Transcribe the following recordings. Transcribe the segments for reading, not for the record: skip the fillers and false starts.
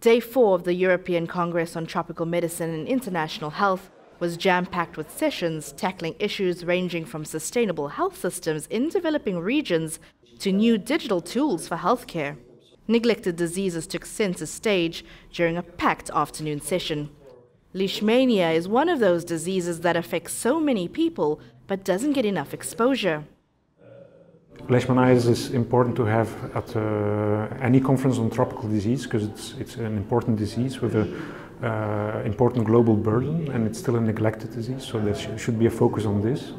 Day 4 of the European Congress on Tropical Medicine and International Health was jam-packed with sessions tackling issues ranging from sustainable health systems in developing regions to new digital tools for healthcare. Neglected diseases took center stage during a packed afternoon session. Leishmania is one of those diseases that affects so many people but doesn't get enough exposure. Leishmaniasis is important to have at any conference on tropical disease because it's an important disease with an important global burden, and it's still a neglected disease, so there should be a focus on this.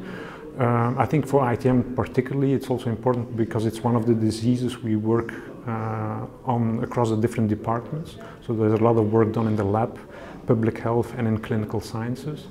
I think for ITM particularly it's also important because it's one of the diseases we work on across the different departments. So there's a lot of work done in the lab, public health and in clinical sciences.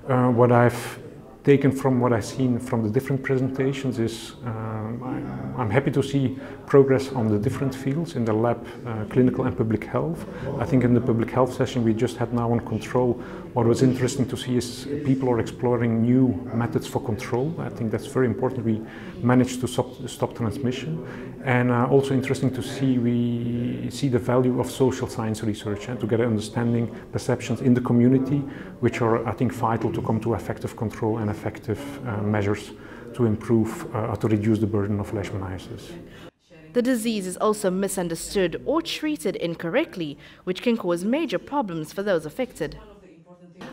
What I've taken from what I've seen from the different presentations is I'm happy to see progress on the different fields in the lab, clinical and public health. I think in the public health session we just had now on control, what was interesting to see is people are exploring new methods for control. I think that's very important. We managed to stop transmission, and also interesting to see we see the value of social science research and to get an understanding, perceptions in the community, which are I think vital to come to effective control and effective measures to improve or to reduce the burden of leishmaniasis. The disease is also misunderstood or treated incorrectly, which can cause major problems for those affected.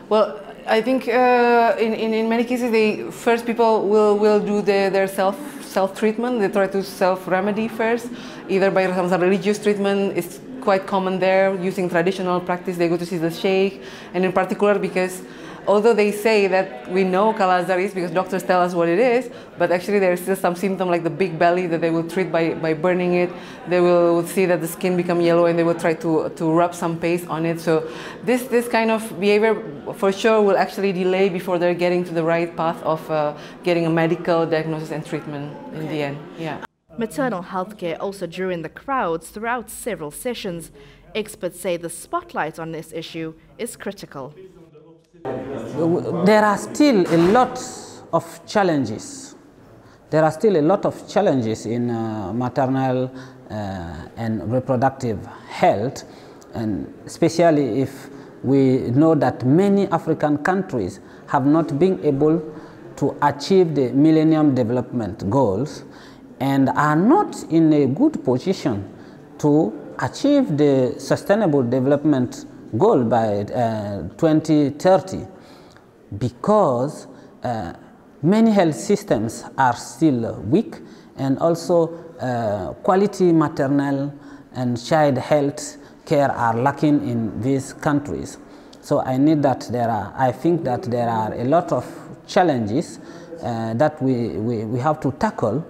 Well, I think in many cases, first people will do their self-treatment. They try to self-remedy first, either by some religious treatment. It's quite common there, using traditional practice. They go to see the sheikh, and in particular because although they say that we know Kala-Azar is because doctors tell us what it is, but actually there is still some symptom like the big belly that they will treat by burning it. They will see that the skin become yellow and they will try to rub some paste on it. So this kind of behavior for sure will actually delay before they're getting to the right path of getting a medical diagnosis and treatment in the end. Yeah. Maternal health care also drew in the crowds throughout several sessions. Experts say the spotlight on this issue is critical. There are still a lot of challenges. There are still a lot of challenges in maternal and reproductive health, and especially if we know that many African countries have not been able to achieve the Millennium Development Goals and are not in a good position to achieve the Sustainable Development Goal by 2030, because many health systems are still weak, and also quality maternal and child health care are lacking in these countries. So I think that there are a lot of challenges that we have to tackle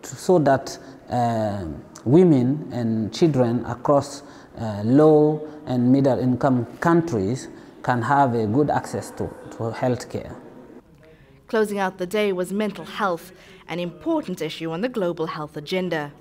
so that women and children across low and middle income countries can have a good access to health care. Closing out the day was mental health, an important issue on the global health agenda.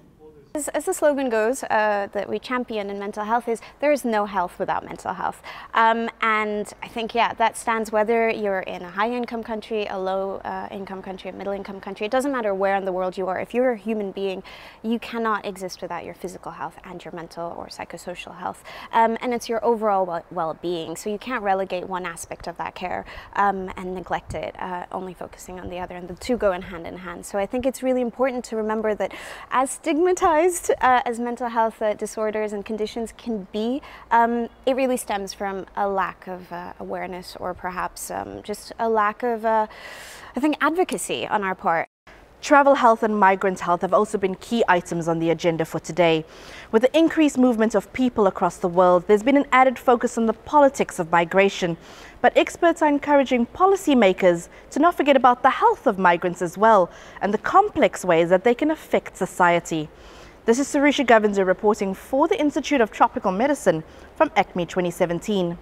As the slogan goes that we champion in mental health is, there is no health without mental health. And I think, yeah, that stands whether you're in a high-income country, a low-income country, a middle-income country. It doesn't matter where in the world you are. If you're a human being, you cannot exist without your physical health and your mental or psychosocial health. And it's your overall well-being. So you can't relegate one aspect of that care and neglect it, only focusing on the other. And the two go hand in hand. So I think it's really important to remember that as stigmatized as mental health disorders and conditions can be, it really stems from a lack of awareness, or perhaps just a lack of, I think, advocacy on our part. Travel health and migrant health have also been key items on the agenda for today. With the increased movement of people across the world, there's been an added focus on the politics of migration. But experts are encouraging policymakers to not forget about the health of migrants as well, and the complex ways that they can affect society. This is Sarusha Govinser reporting for the Institute of Tropical Medicine from ECTMIH 2017.